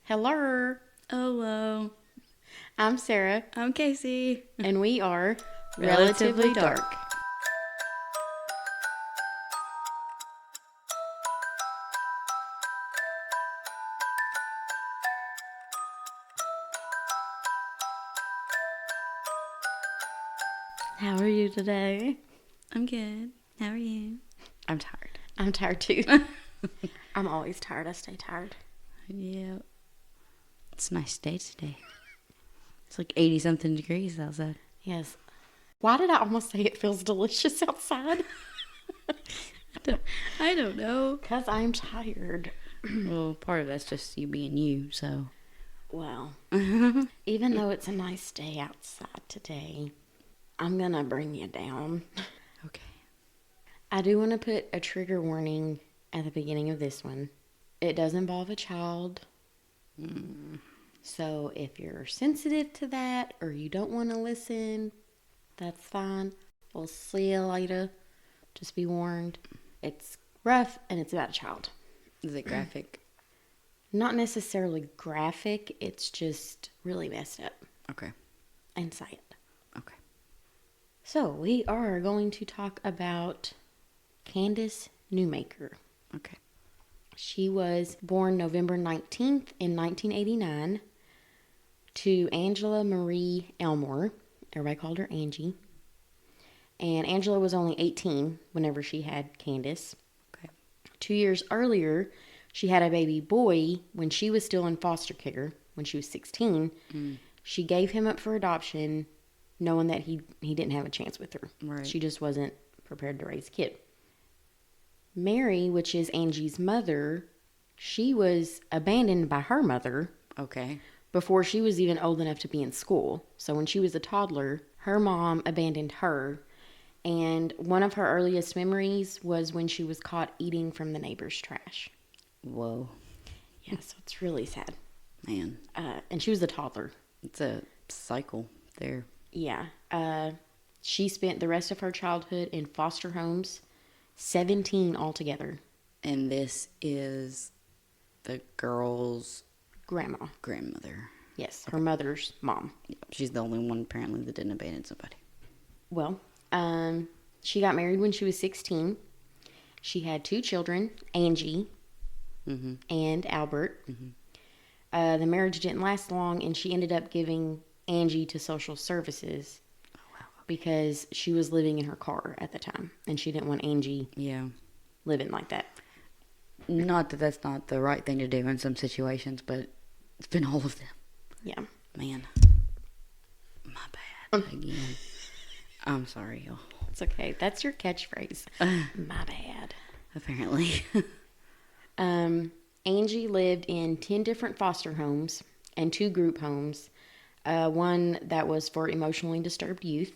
Hello. Hello. I'm Sarah. I'm Casey. And we are Relatively Dark. How are you today? I'm good. How are you? I'm tired. I'm tired too. I'm always tired. I stay tired. Yeah. It's a nice day today. It's like 80-something degrees outside. Yes. Why did I almost say it feels delicious outside? I don't know. Because I'm tired. Well, part of that's just you being you, so. Well, even though it's a nice day outside today, I'm going to bring you down. Okay. I do want to put a trigger warning at the beginning of this one. It does involve a child. So if you're sensitive to that or you don't want to listen, that's fine. We'll see you later. Just be warned. It's rough and it's about a child. Is it graphic? Not necessarily graphic. It's just really messed up. Okay. And sad. Okay. So we are going to talk about Candace Newmaker. Okay. She was born November 19th in 1989 to Angela Marie Elmore. Everybody called her Angie. And Angela was only 18 whenever she had Candace. Okay. 2 years earlier, she had a baby boy when she was still in foster care. When she was 16, she gave him up for adoption, knowing that he didn't have a chance with her. Right. She just wasn't prepared to raise a kid. Mary, which is Angie's mother, she was abandoned by her mother Okay. before she was even old enough to be in school. So when she was a toddler, her mom abandoned her. And one of her earliest memories was when she was caught eating from the neighbor's trash. Whoa. Yeah, so it's really sad. Man. And she was a toddler. It's a cycle there. Yeah. She spent the rest of her childhood in foster homes, 17 altogether. And this is the girl's Grandma. grandmother. Yes, her mother's mom. Yep. She's the only one apparently that didn't abandon somebody. Well, she got married when she was 16. She had 2 children, Angie and Albert. The marriage didn't last long, and she ended up giving Angie to social services because she was living in her car at the time, and she didn't want Angie living like that. Not that that's not the right thing to do in some situations, but it's been all of them. Yeah. Man. My bad. Again. I'm sorry, y'all. It's okay. That's your catchphrase. My bad. Apparently. Angie lived in 10 different foster homes and 2 group homes. One that was for emotionally disturbed youth.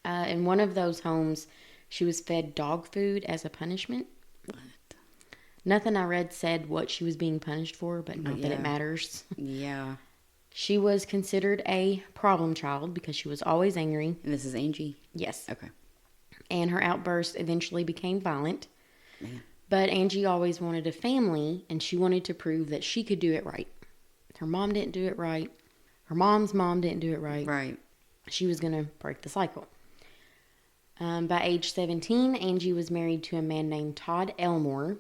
In one of those homes, she was fed dog food as a punishment. What? Nothing I read said what she was being punished for, but not that it matters. Yeah. She was considered a problem child because she was always angry. And this is Angie? Yes. Okay. And her outbursts eventually became violent. Man. But Angie always wanted a family, and she wanted to prove that she could do it right. Her mom didn't do it right. Her mom's mom didn't do it right. Right. She was going to break the cycle. By age 17, Angie was married to a man named Todd Elmore,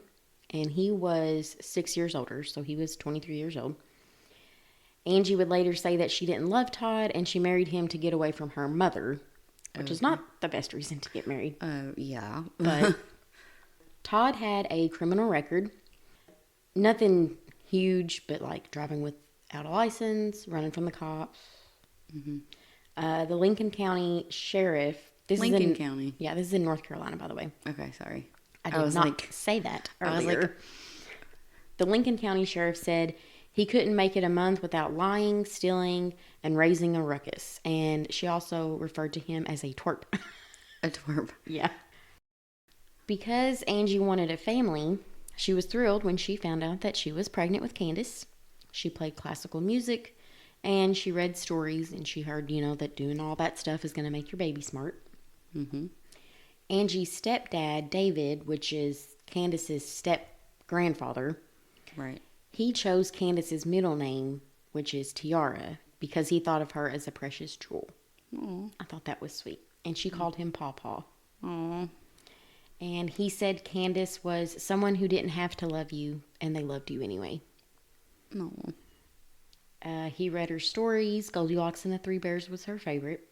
and he was 6 years older, so he was 23 years old. Angie would later say that she didn't love Todd, and she married him to get away from her mother, which is not the best reason to get married. Yeah. But Todd had a criminal record. Nothing huge, but like driving without a license, running from the cops. The Lincoln County Sheriff. Lincoln County? Yeah, this is in North Carolina, by the way. Okay, sorry. I did not say that earlier. The Lincoln County Sheriff said he couldn't make it a month without lying, stealing, and raising a ruckus. And she also referred to him as a twerp. A twerp. Yeah. Because Angie wanted a family, she was thrilled when she found out that she was pregnant with Candace. She played classical music, and she read stories, and she heard, that doing all that stuff is going to make your baby smart. Angie's stepdad, David, which is Candace's step-grandfather, Right. He chose Candace's middle name, which is Tiara, because he thought of her as a precious jewel. Aww. I thought that was sweet. And she called him Pawpaw. Aww. And he said Candace was someone who didn't have to love you, and they loved you anyway. No. He read her stories. Goldilocks and the Three Bears was her favorite.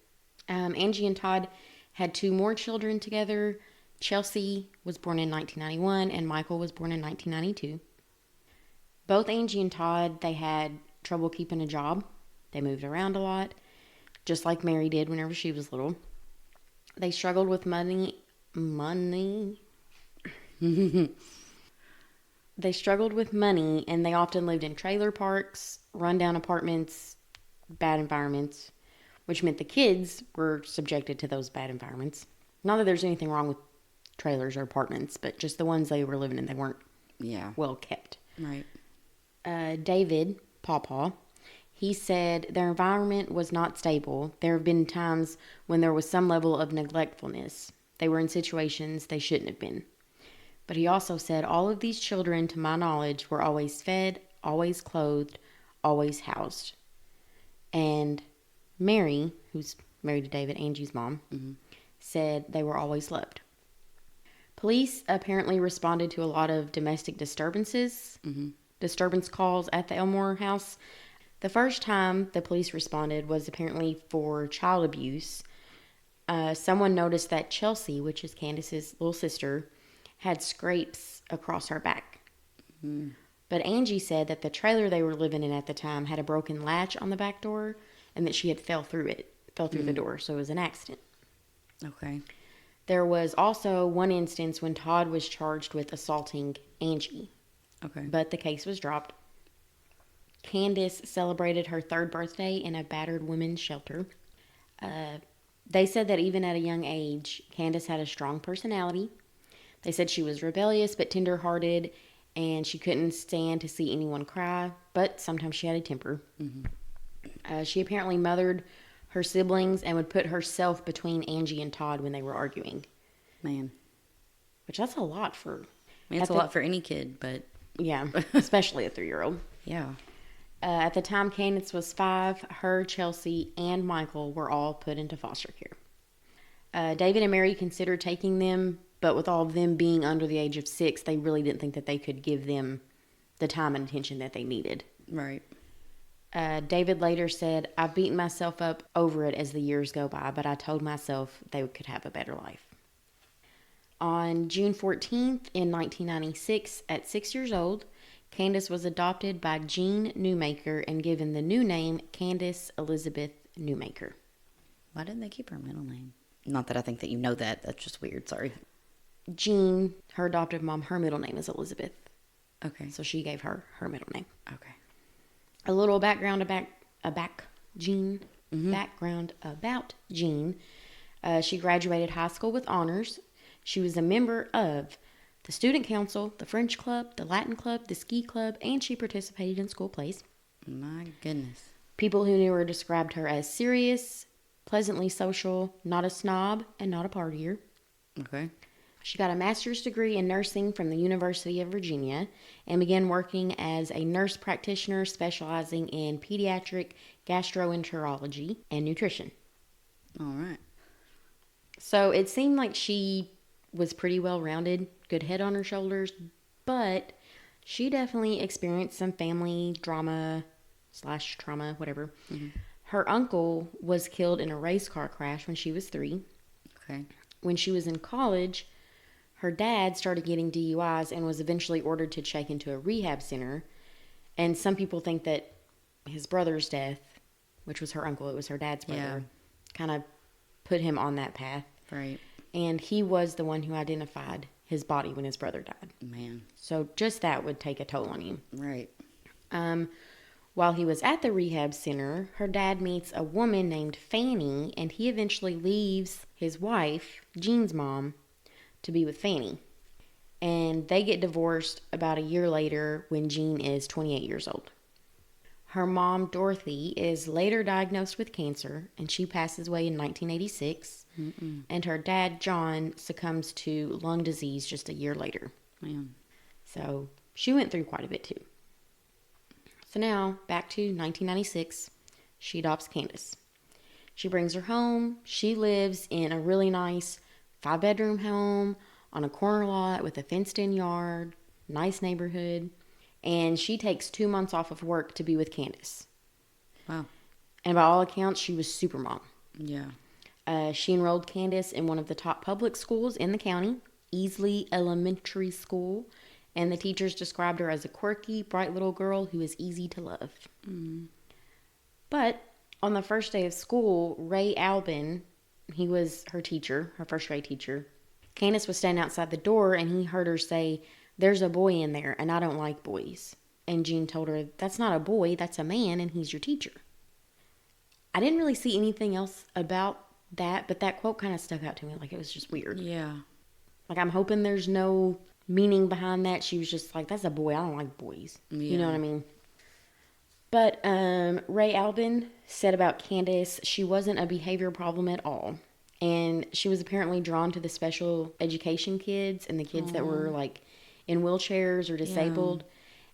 Angie and Todd had 2 more children together. Chelsea was born in 1991, and Michael was born in 1992. Both Angie and Todd, they had trouble keeping a job. They moved around a lot, just like Mary did whenever she was little. They struggled with money. They struggled with money, and they often lived in trailer parks, rundown apartments, bad environments, which meant the kids were subjected to those bad environments. Not that there's anything wrong with trailers or apartments, but just the ones they were living in, they weren't well kept. Right. David, Pawpaw, he said their environment was not stable. There have been times when there was some level of neglectfulness. They were in situations they shouldn't have been. But he also said all of these children, to my knowledge, were always fed, always clothed, always housed. And Mary, who's married to David, Angie's mom, said they were always loved. Police apparently responded to a lot of domestic disturbances, disturbance calls at the Elmore house. The first time the police responded was apparently for child abuse. Someone noticed that Chelsea, which is Candace's little sister, had scrapes across her back. But Angie said that the trailer they were living in at the time had a broken latch on the back door and that she had fell through the door, so it was an accident. Okay. There was also one instance when Todd was charged with assaulting Angie. Okay. But the case was dropped. Candace celebrated her 3rd birthday in a battered women's shelter. They said that even at a young age, Candace had a strong personality. They said she was rebellious but tender-hearted, and she couldn't stand to see anyone cry, but sometimes she had a temper. She apparently mothered her siblings and would put herself between Angie and Todd when they were arguing. Man. Which that's a lot for... I mean, it's a lot for any kid, but... Yeah, especially a 3-year-old. Yeah. At the time Candace was 5, her, Chelsea, and Michael were all put into foster care. David and Mary considered taking them, but with all of them being under the age of 6, they really didn't think that they could give them the time and attention that they needed. Right. David later said, I've beaten myself up over it as the years go by, but I told myself they could have a better life. On June 14th in 1996, at 6 years old, Candace was adopted by Jeane Newmaker and given the new name Candace Elizabeth Newmaker. Why didn't they keep her middle name? Not that I think that you know that. That's just weird. Sorry. Jeane, her adoptive mom, her middle name is Elizabeth. Okay. So she gave her middle name. Okay. A little background about Jeane. Background about Jeane. She graduated high school with honors. She was a member of the student council, the French club, the Latin club, the ski club, and she participated in school plays. My goodness. People who knew her described her as serious, pleasantly social, not a snob, and not a partier. Okay. She got a master's degree in nursing from the University of Virginia and began working as a nurse practitioner specializing in pediatric gastroenterology and nutrition. All right. So it seemed like she was pretty well-rounded, good head on her shoulders, but she definitely experienced some family drama / trauma, whatever. Her uncle was killed in a race car crash when she was 3. Okay. When she was in college, her dad started getting DUIs and was eventually ordered to check into a rehab center. And some people think that his brother's death, which was her uncle, it was her dad's brother, kind of put him on that path. Right. And he was the one who identified his body when his brother died. Man. So just that would take a toll on him. Right. While he was at the rehab center, her dad meets a woman named Fanny, and he eventually leaves his wife, Jeane's mom, to be with Fanny. And they get divorced about a year later when Jeane is 28 years old. Her mom, Dorothy, is later diagnosed with cancer, and she passes away in 1986. And her dad, John, succumbs to lung disease just a year later. Man. So she went through quite a bit, too. So now, back to 1996, she adopts Candace. She brings her home. She lives in a really nice 5-bedroom home on a corner lot with a fenced-in yard, nice neighborhood, and she takes 2 months off of work to be with Candace. Wow. And by all accounts, she was super mom. Yeah. She enrolled Candace in one of the top public schools in the county, Easley Elementary School, and the teachers described her as a quirky, bright little girl who is easy to love. Mm. But on the first day of school, Ray Albin, he was her teacher, her first grade teacher. Candace was standing outside the door, and he heard her say, "There's a boy in there, and I don't like boys." And Jeane told her, "That's not a boy, that's a man, and he's your teacher." I didn't really see anything else about that, but that quote kind of stuck out to me. Like, it was just weird. Yeah. Like, I'm hoping there's no meaning behind that. She was just like, "That's a boy, I don't like boys." Yeah. You know what I mean? But Ray Albin said about Candace, she wasn't a behavior problem at all. And she was apparently drawn to the special education kids and the kids that were, like, in wheelchairs or disabled.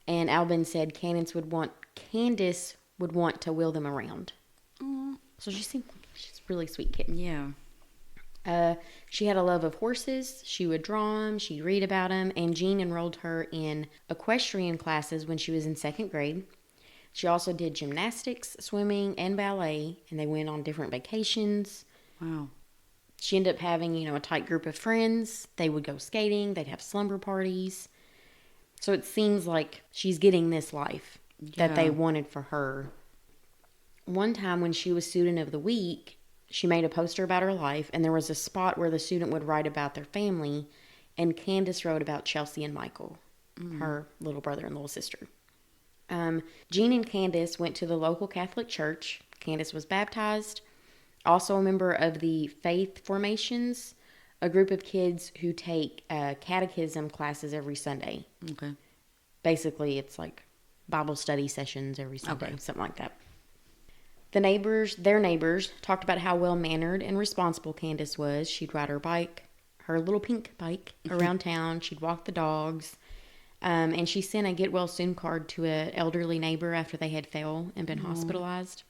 Yeah. And Albin said Candace would want to wheel them around. So she seemed like she's a really sweet kid. Yeah. She had a love of horses. She would draw them. She'd read about them. And Jeane enrolled her in equestrian classes when she was in 2nd grade. She also did gymnastics, swimming, and ballet. And they went on different vacations. Wow. She ended up having, a tight group of friends. They would go skating. They'd have slumber parties. So it seems like she's getting this life that they wanted for her. One time when she was student of the week, she made a poster about her life, and there was a spot where the student would write about their family, and Candace wrote about Chelsea and Michael, her little brother and little sister. Jeane and Candace went to the local Catholic church. Candace was baptized, also a member of the Faith Formations, a group of kids who take catechism classes every Sunday. Okay. Basically, it's like Bible study sessions every Sunday, something like that. Their neighbors, talked about how well-mannered and responsible Candace was. She'd ride her little pink bike, around town. She'd walk the dogs. And she sent a get-well-soon card to an elderly neighbor after they had fell and been hospitalized.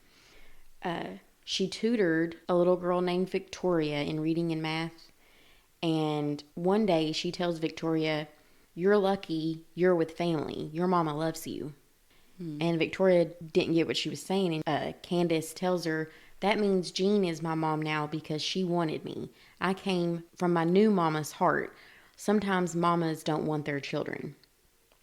She tutored a little girl named Victoria in reading and math. And one day she tells Victoria, "You're lucky you're with family. Your mama loves you." And Victoria didn't get what she was saying. And Candace tells her, "That means Jeane is my mom now because she wanted me. I came from my new mama's heart. Sometimes mamas don't want their children."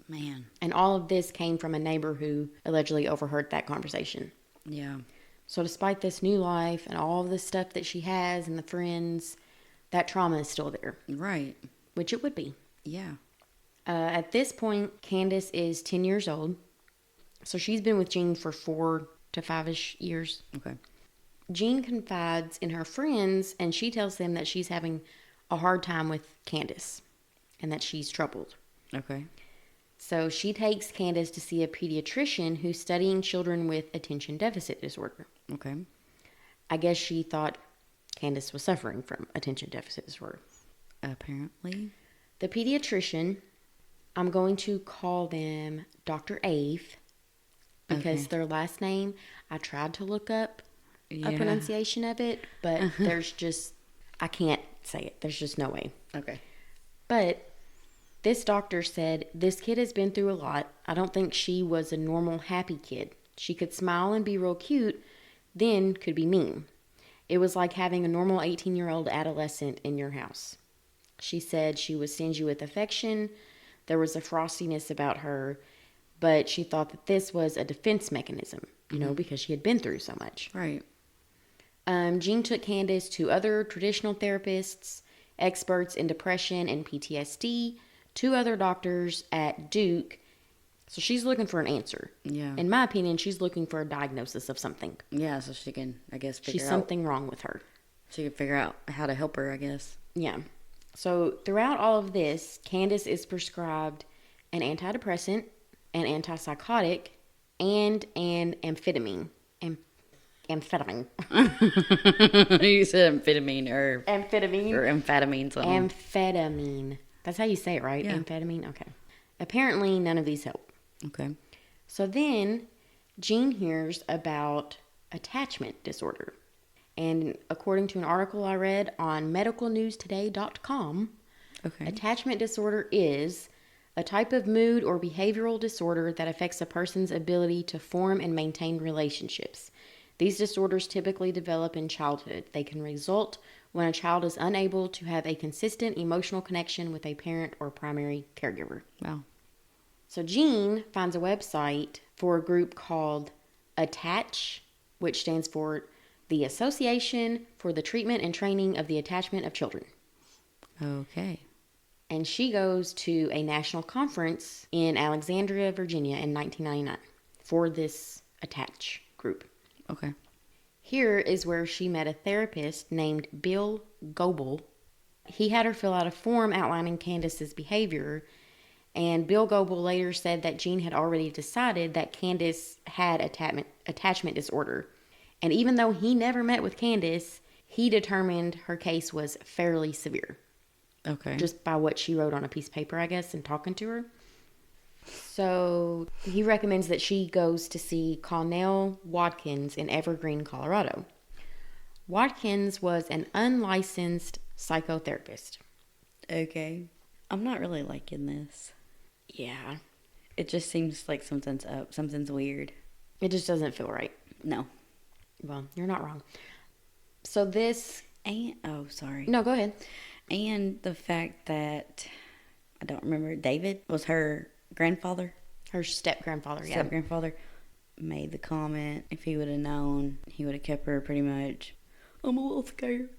Man. And all of this came from a neighbor who allegedly overheard that conversation. Yeah. So despite this new life and all of the stuff that she has and the friends, that trauma is still there. Right. Which it would be. Yeah. At this point, Candace is 10 years old. So she's been with Jeane for 4 to 5-ish years. Okay. Jeane confides in her friends, and she tells them that she's having a hard time with Candace and that she's troubled. Okay. So she takes Candace to see a pediatrician who's studying children with attention deficit disorder. Okay. I guess she thought Candace was suffering from attention deficit disorder. Apparently. The pediatrician, I'm going to call them Dr. Ave, because their last name, I tried to look up a pronunciation of it, but I can't say it. There's just no way. Okay. But this doctor said, "This kid has been through a lot. I don't think she was a normal, happy kid. She could smile and be real cute, then could be mean. It was like having a normal 18-year-old adolescent in your house." She said she was stingy with affection. There was a frostiness about her, but she thought that this was a defense mechanism, because she had been through so much. Right. Jeane took Candace to other traditional therapists, experts in depression and PTSD, 2 other doctors at Duke. So she's looking for an answer. Yeah. In my opinion, she's looking for a diagnosis of something. Yeah, so she can, I guess, figure out. She's something wrong with her. She can figure out how to help her, I guess. Yeah. So throughout all of this, Candace is prescribed an antidepressant, an antipsychotic, and an amphetamine. Amphetamine. You said amphetamine or... Amphetamine. Or amphetamine something. Amphetamine. That's how you say it, right? Yeah. Amphetamine? Okay. Apparently, none of these help. Okay. So then, Jeane hears about attachment disorder. And according to an article I read on medicalnewstoday.com, Okay. attachment disorder is a type of mood or behavioral disorder that affects a person's ability to form and maintain relationships. These disorders typically develop in childhood. They can result when a child is unable to have a consistent emotional connection with a parent or primary caregiver. Wow. So Jeane finds a website for a group called ATTACH, which stands for the Association for the Treatment and Training of the Attachment of Children. Okay. And she goes to a national conference in Alexandria, Virginia in 1999 for this ATTACH group. Okay. Here is where she met a therapist named Bill Goebel. He had her fill out a form outlining Candace's behavior, and Bill Goebel later said that Jeane had already decided that Candace had attachment disorder. And even though he never met with Candace, he determined her case was fairly severe. Okay. Just by what she wrote on a piece of paper, I guess, and talking to her. So he recommends that she goes to see Connell Watkins in Evergreen, Colorado. Watkins was an unlicensed psychotherapist. Okay. I'm not really liking this. Yeah. It just seems like something's up. Something's weird. It just doesn't feel right. No. Well, you're not wrong. So this... Oh, sorry. No, go ahead. And the fact that, I don't remember, David was her grandfather? Her step-grandfather, yeah. Step-grandfather made the comment. If he would have known, he would have kept her pretty much. I'm a little scared.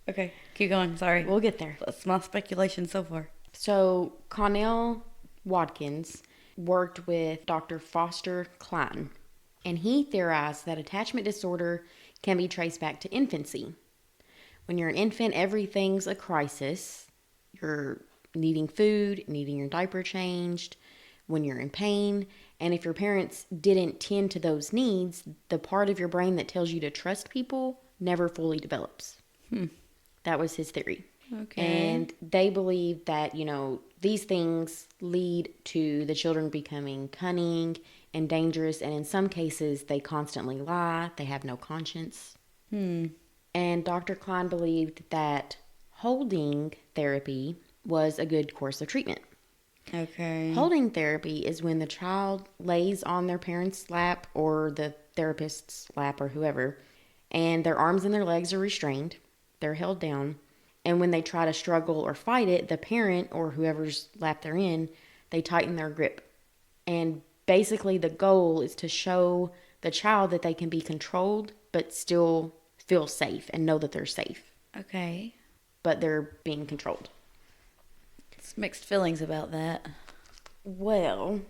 Okay, keep going. Sorry. We'll get there. That's my speculation so far. So Connell Watkins worked with Dr. Foster Cline, and he theorized that attachment disorder can be traced back to infancy. When you're an infant, everything's a crisis. You're needing food, needing your diaper changed, when you're in pain. And if your parents didn't tend to those needs, the part of your brain that tells you to trust people never fully develops. That was his theory. Okay. And they believe that, these things lead to the children becoming cunning and dangerous. And in some cases, they constantly lie. They have no conscience. And Dr. Cline believed that holding therapy was a good course of treatment. Okay. Holding therapy is when the child lays on their parent's lap or the therapist's lap or whoever, and their arms and their legs are restrained. They're held down. And when they try to struggle or fight it, the parent or whoever's lap they're in, they tighten their grip. And basically the goal is to show the child that they can be controlled but still feel safe and know that they're safe. Okay. But they're being controlled. It's mixed feelings about that. Well,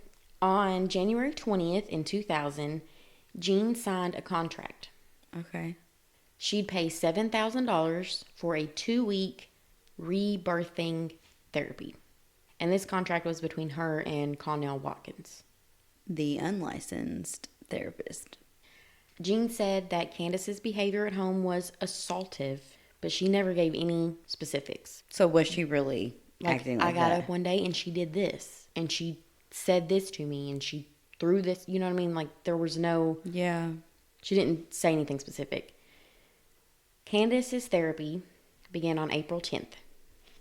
on January 20th in 2000, Jeane signed a contract. Okay. She'd pay $7,000 for a 2-week rebirthing therapy. And this contract was between her and Connell Watkins, The unlicensed therapist. Jeane said that Candace's behavior at home was assaultive, but she never gave any specifics. So was she really acting like I got that? up one day and she did this, and she said this to me, and she threw this, you know what I mean? Like, there was no... Yeah. She didn't say anything specific. Candace's therapy began on April 10th.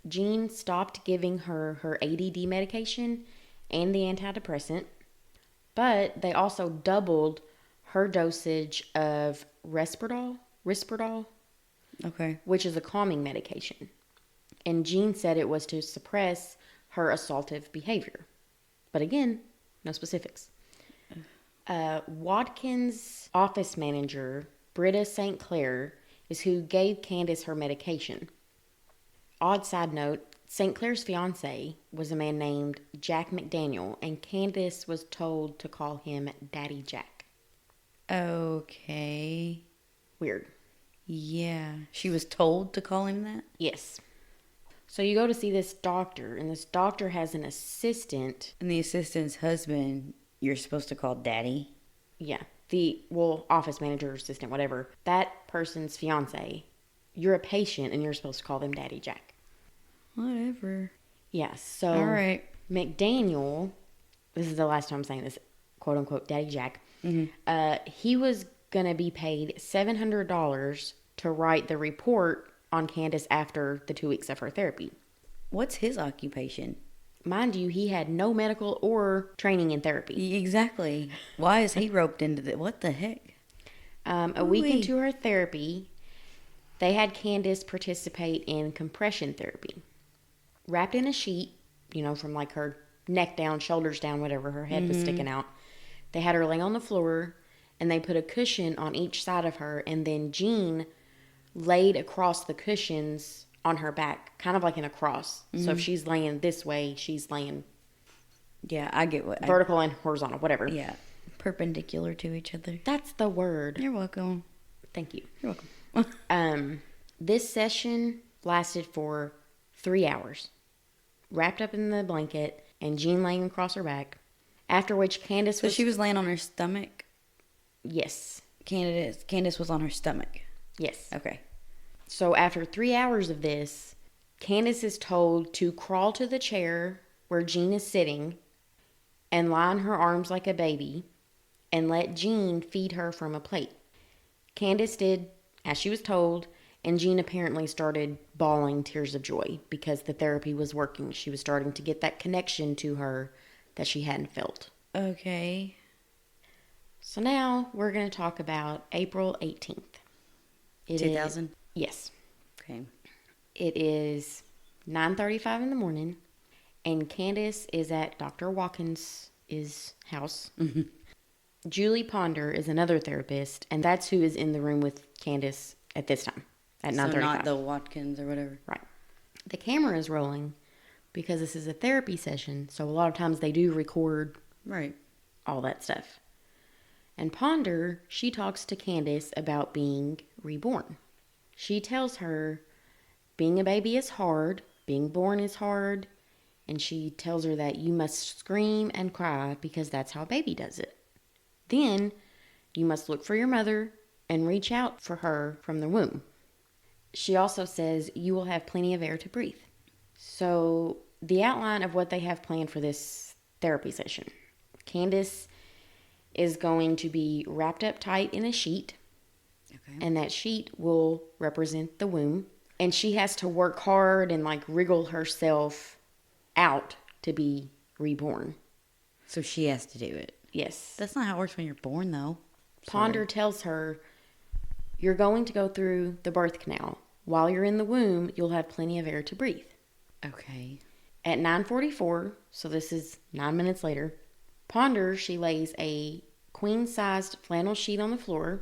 Jeane stopped giving her ADD medication and the antidepressant, but they also doubled her dosage of Risperdal, Okay. which is a calming medication. And Jeane said it was to suppress her assaultive behavior. But again, no specifics. Watkins' office manager, Britta St. Clair, is who gave Candace her medication. Odd side note, St. Clair's fiance was a man named Jack McDaniel, and Candace was told to call him Daddy Jack. Okay. Weird. Yeah. She was told to call him that? Yes. So you go to see this doctor, and this doctor has an assistant. And the assistant's husband, you're supposed to call Daddy? Yeah. Office manager, assistant, whatever. That person's fiance. You're a patient, and you're supposed to call them Daddy Jack. Whatever. Yeah, so... All right. McDaniel, this is the last time I'm saying this, quote unquote Daddy Jack, he was going to be paid $700 to write the report on Candace after the 2 weeks of her therapy. What's his occupation? Mind you, he had no medical or training in therapy. Exactly. Why is he roped into the... What the heck? A week into her therapy, they had Candace participate in compression therapy. Wrapped in a sheet, from like her neck down, shoulders down, whatever, her head was sticking out. They had her lay on the floor, and they put a cushion on each side of her, and then Jeane laid across the cushions on her back, kind of like in a cross. So if she's laying this way, she's laying... Yeah, I get what... Vertical and horizontal, whatever. Yeah, perpendicular to each other. That's the word. You're welcome. Thank you. You're welcome. This session lasted for 3 hours. Wrapped up in the blanket, and Jeane laying across her back. After which Candace was... So she was laying on her stomach? Yes. Candace was on her stomach? Yes. Okay. So after 3 hours of this, Candace is told to crawl to the chair where Jeane is sitting and lie in her arms like a baby and let Jeane feed her from a plate. Candace did as she was told, and Jeane apparently started bawling tears of joy because the therapy was working. She was starting to get that connection to her that she hadn't felt. Okay. So now we're going to talk about April 18th. 2000? Yes. Okay. It is 9:35 in the morning, and Candace is at Dr. Watkins' house. Mm-hmm. Julie Ponder is another therapist, and that's who is in the room with Candace at this time, at 9:35. So not the Watkins or whatever. Right. The camera is rolling because this is a therapy session, so a lot of times they do record all that stuff. And Ponder, she talks to Candace about being reborn. She tells her being a baby is hard, being born is hard, and she tells her that you must scream and cry because that's how a baby does it. Then you must look for your mother and reach out for her from the womb. She also says you will have plenty of air to breathe. So the outline of what they have planned for this therapy session. Candace is going to be wrapped up tight in a sheet. Okay. And that sheet will represent the womb. And she has to work hard and wriggle herself out to be reborn. So she has to do it. Yes. That's not how it works when you're born, though. Ponder tells her, you're going to go through the birth canal. While you're in the womb, you'll have plenty of air to breathe. Okay. At 9:44, so this is 9 minutes later, Ponder, she lays a queen-sized flannel sheet on the floor.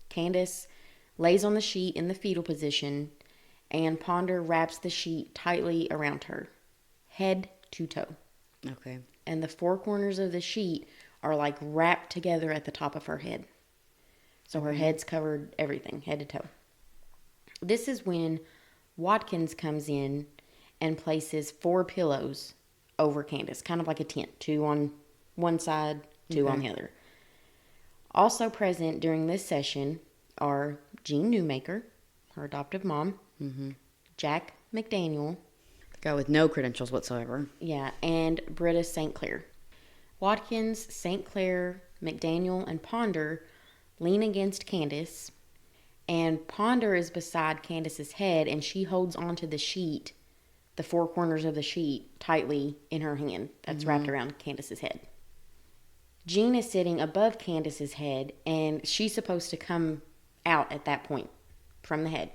Candace lays on the sheet in the fetal position, and Ponder wraps the sheet tightly around her, head to toe. Okay. And the four corners of the sheet are wrapped together at the top of her head. So her head's covered everything, head to toe. This is when Watkins comes in and places 4 pillows over Candace, kind of like a tent, 2 on one side, 2 on the other. Also present during this session are Jeane Newmaker, her adoptive mom, Jack McDaniel, the guy with no credentials whatsoever. Yeah, and Britta St. Clair. Watkins, St. Clair, McDaniel, and Ponder lean against Candace, and Ponder is beside Candace's head, and she holds onto the sheet, the 4 corners of the sheet, tightly in her hand that's wrapped around Candace's head. Jeane is sitting above Candace's head, and she's supposed to come out at that point from the head.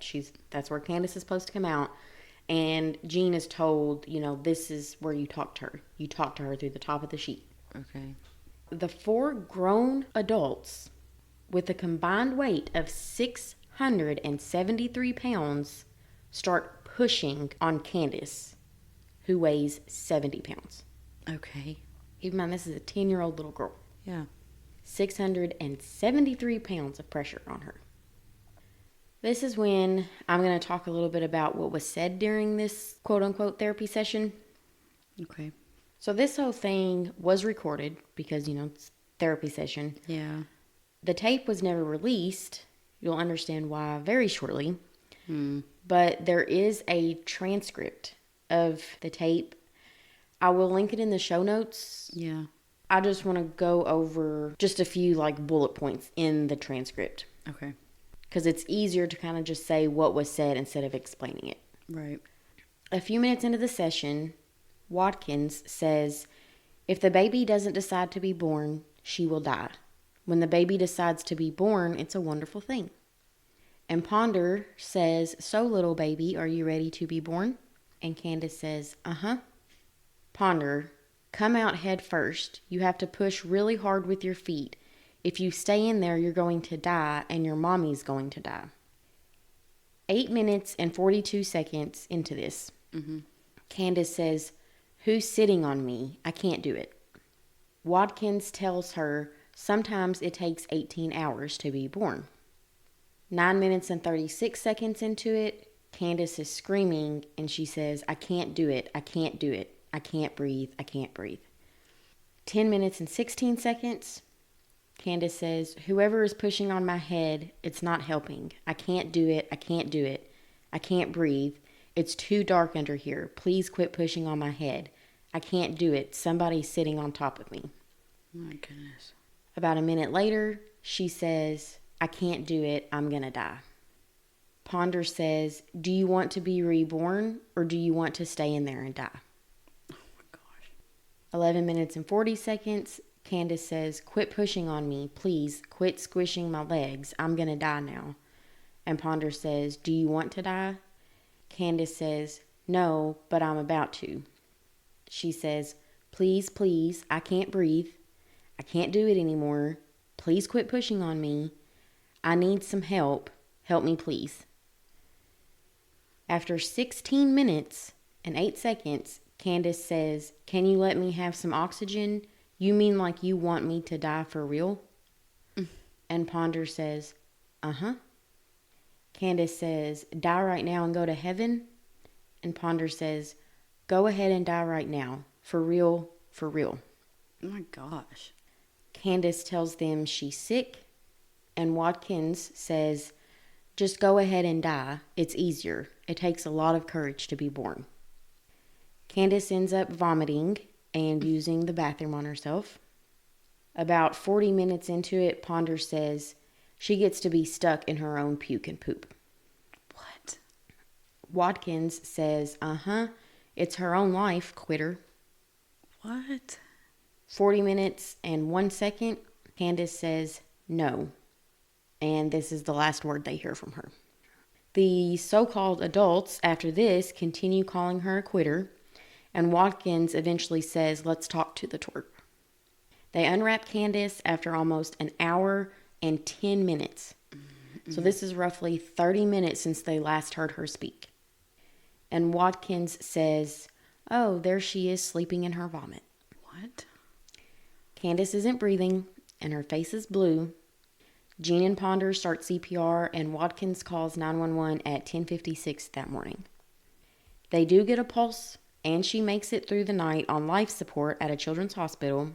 That's where Candace is supposed to come out. And Jeane is told, this is where you talk to her. You talk to her through the top of the sheet. Okay. The 4 grown adults with a combined weight of 673 pounds start pushing on Candace, who weighs 70 pounds. Okay. Keep in mind, this is a 10-year-old little girl. Yeah. 673 pounds of pressure on her. This is when I'm going to talk a little bit about what was said during this quote-unquote therapy session. Okay. So this whole thing was recorded because, it's a therapy session. Yeah. The tape was never released. You'll understand why very shortly. But there is a transcript of the tape. I will link it in the show notes. Yeah. I just want to go over just a few like bullet points in the transcript. Okay. Because it's easier to kind of just say what was said instead of explaining it. Right. A few minutes into the session, Watkins says, if the baby doesn't decide to be born, she will die. When the baby decides to be born, it's a wonderful thing. And Ponder says, so little baby, are you ready to be born? And Candace says, uh-huh. Ponder, come out head first. You have to push really hard with your feet. If you stay in there, you're going to die, and your mommy's going to die. 8 minutes and 42 seconds into this, Candace says, who's sitting on me? I can't do it. Watkins tells her sometimes it takes 18 hours to be born. 9 minutes and 36 seconds into it, Candace is screaming, and she says, I can't do it. I can't do it. I can't breathe. I can't breathe. 10 minutes and 16 seconds, Candace says, whoever is pushing on my head, it's not helping. I can't do it. I can't do it. I can't breathe. It's too dark under here. Please quit pushing on my head. I can't do it. Somebody's sitting on top of me. My goodness. About a minute later, she says, I can't do it. I'm going to die. Ponder says, do you want to be reborn or do you want to stay in there and die? Oh my gosh. 11 minutes and 40 seconds, Candace says, quit pushing on me. Please quit squishing my legs. I'm going to die now. And Ponder says, do you want to die? Candace says, no, but I'm about to. She says, please, please, I can't breathe. I can't do it anymore. Please quit pushing on me. I need some help. Help me, please. After 16 minutes and 8 seconds, Candace says, can you let me have some oxygen? You mean like you want me to die for real? And Ponder says, uh-huh. Candace says, die right now and go to heaven? And Ponder says, go ahead and die right now. For real, for real. Oh my gosh. Candace tells them she's sick, and Watkins says, just go ahead and die. It's easier. It takes a lot of courage to be born. Candace ends up vomiting and using the bathroom on herself. About 40 minutes into it, Ponder says she gets to be stuck in her own puke and poop. What? Watkins says, uh-huh, it's her own life, quitter. What? 40 minutes and 1 second, Candace says, no. And this is the last word they hear from her. The so-called adults, after this, continue calling her a quitter, and Watkins eventually says, let's talk to the twerp. They unwrap Candace after almost an hour and 10 minutes. So this is roughly 30 minutes since they last heard her speak. And Watkins says, oh, there she is sleeping in her vomit. What? Candace isn't breathing, and her face is blue. Jeane and Ponder start CPR, and Watkins calls 911 at 10:56 that morning. They do get a pulse, and she makes it through the night on life support at a children's hospital.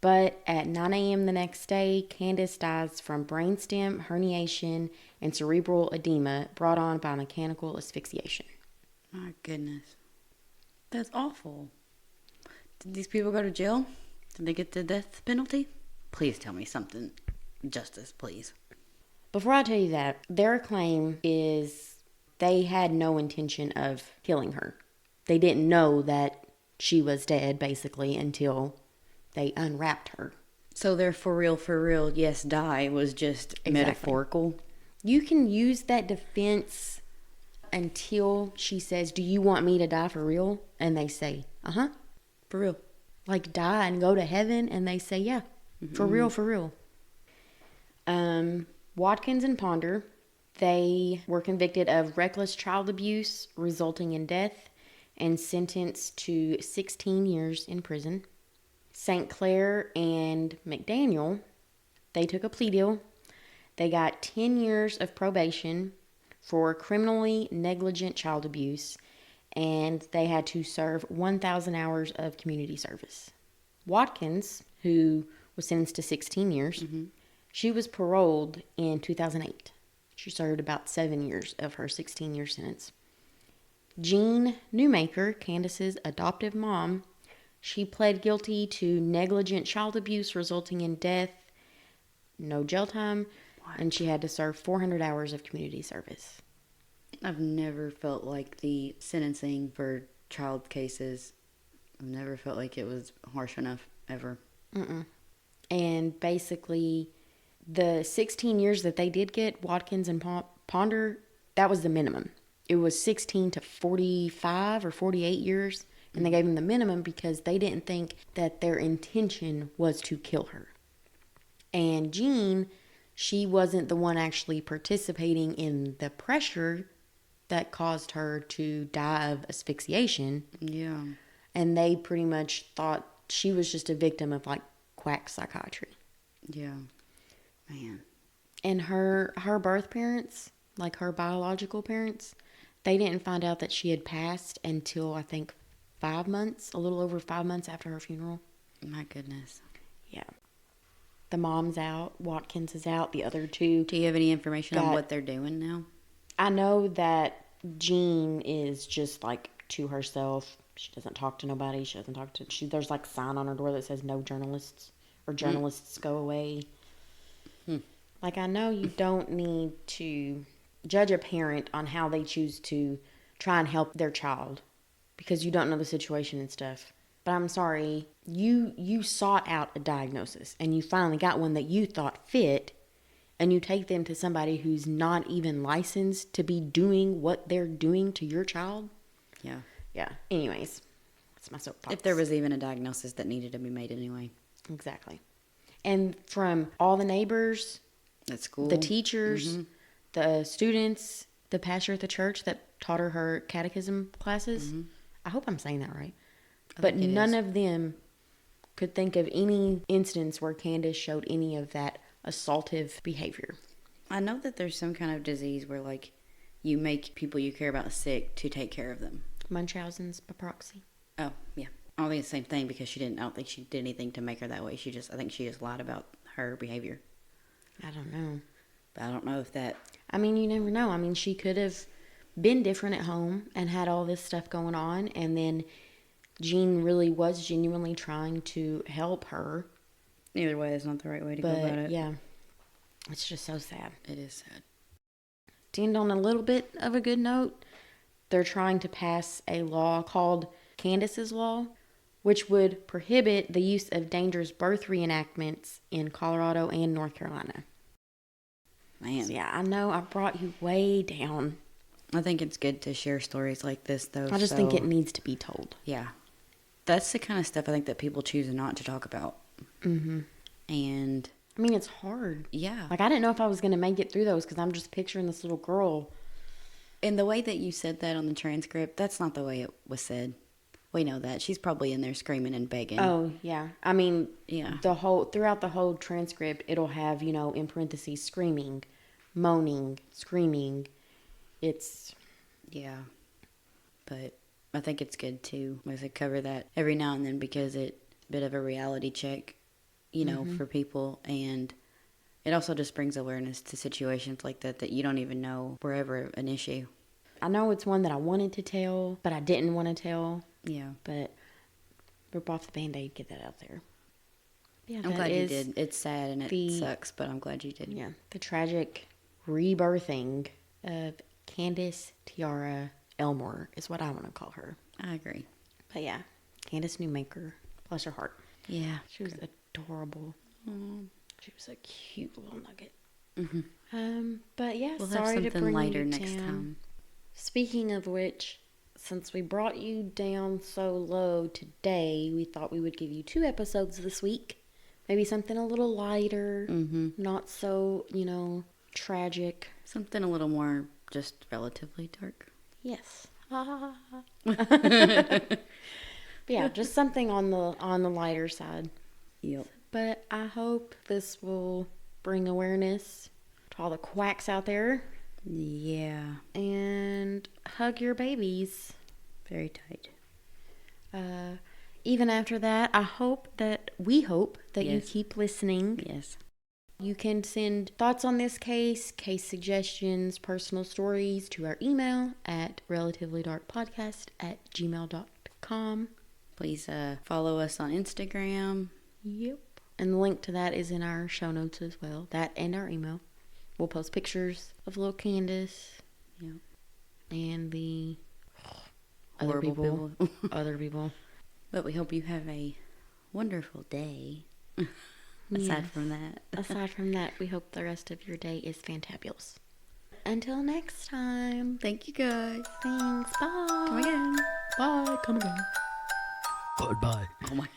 But at 9 a.m. the next day, Candace dies from brainstem herniation and cerebral edema brought on by mechanical asphyxiation. My goodness. That's awful. Did these people go to jail? Did they get the death penalty? Please tell me something. Justice, please. Before I tell you that, their claim is they had no intention of killing her. They didn't know that she was dead, basically, until they unwrapped her. So their for real, yes, die was just metaphorical? You can use that defense until she says, do you want me to die for real? And they say, uh-huh. For real. Like die and go to heaven? And they say, yeah, for real, for real. Watkins and Ponder, they were convicted of reckless child abuse resulting in death and sentenced to 16 years in prison. St. Clair and McDaniel, they took a plea deal. They got 10 years of probation for criminally negligent child abuse, and they had to serve 1,000 hours of community service. Watkins, who was sentenced to 16 years, she was paroled in 2008. She served about 7 years of her 16-year sentence. Jeane Newmaker, Candace's adoptive mom, She pled guilty to negligent child abuse resulting in death, no jail time, and she had to serve 400 hours of community service. I've never felt like the sentencing for child cases, I've never felt like it was harsh enough, ever. And basically, the 16 years that they did get, Watkins and Ponder, that was the minimum. It was 16 to 45 or 48 years, and they gave them the minimum because they didn't think that their intention was to kill her. And Jeane, she wasn't the one actually participating in the pressure that caused her to die of asphyxiation. Yeah. And they pretty much thought she was just a victim of, like, quack psychiatry. Yeah. Man. And her birth parents, like her biological parents, they didn't find out that she had passed until, I think, 5 months, a little over 5 months after her funeral. My goodness. Yeah. The mom's out. Watkins is out. The other two. Do you have any information on what they're doing now? I know that Jeane is just, like, to herself. She doesn't talk to nobody. She doesn't talk to... There's, like, a sign on her door that says no journalists or journalists go away. Like, I know you don't need to judge a parent on how they choose to try and help their child because you don't know the situation and stuff. But I'm sorry, you sought out a diagnosis and you finally got one that you thought fit, and you take them to somebody who's not even licensed to be doing what they're doing to your child. Yeah. Yeah. Anyways, that's my soapbox. If there was even a diagnosis that needed to be made anyway. Exactly. And from all the neighbors... At school. The teachers, the students, the pastor at the church that taught her catechism classes. I hope I'm saying that right. But none of them could think of any instance where Candace showed any of that assaultive behavior. I know that there's some kind of disease where, like, you make people you care about sick to take care of them. Munchausen's by proxy. Oh, yeah. I don't think it's the same thing because I don't think she did anything to make her that way. I think she just lied about her behavior. I don't know. But I don't know if that... I mean, you never know. I mean, she could have been different at home and had all this stuff going on, and then Jeane really was genuinely trying to help her. Either way, it's not the right way to go about it. Yeah, it's just so sad. It is sad. To end on a little bit of a good note, they're trying to pass a law called Candace's Law, which would prohibit the use of dangerous birth reenactments in Colorado and North Carolina. Man. So yeah, I know I brought you way down. I think it's good to share stories like this, though. I just think it needs to be told. Yeah. That's the kind of stuff I think that people choose not to talk about. And... I mean, it's hard. Yeah. Like, I didn't know if I was going to make it through those because I'm just picturing this little girl. And the way that you said that on the transcript, that's not the way it was said. We know that. She's probably in there screaming and begging. Oh, yeah. I mean, yeah. Throughout the whole transcript, it'll have, in parentheses, screaming, moaning, screaming. It's... Yeah. But I think it's good, too, to cover that every now and then because it's a bit of a reality check, for people. And it also just brings awareness to situations like that you don't even know were ever an issue. I know it's one that I wanted to tell, but I didn't want to tell. Yeah. But rip off the Band-Aid, get that out there. Yeah, I'm glad you did. It's sad and it sucks, but I'm glad you did. Yeah. The tragic rebirthing of Candace Tiara Elmore is what I want to call her. I agree. But yeah, Candace Newmaker. Bless her heart. Yeah. She was adorable. She was a cute little nugget. But yeah, we'll sorry have to something bring lighter you next down. time. Speaking of which, since we brought you down so low today, we thought we would give you 2 episodes this week. Maybe something a little lighter, not so, tragic. Something a little more just relatively dark. Yes. But yeah, just something on the lighter side. Yep. But I hope this will bring awareness to all the quacks out there. Yeah. And hug your babies. Very tight. Even after that, we hope that you Yes. keep listening. Yes. You can send thoughts on this case suggestions, personal stories to our email at relativelydarkpodcast@gmail.com. Please follow us on Instagram. Yep. And the link to that is in our show notes as well. That and our email. We'll post pictures of little Candace. Yep. And the Horrible people. Other people. But we hope you have a wonderful day. Aside from that, we hope the rest of your day is fantabulous. Until next time. Thank you guys. Thanks. Bye. Come again. Bye. Come again. Goodbye. Oh my.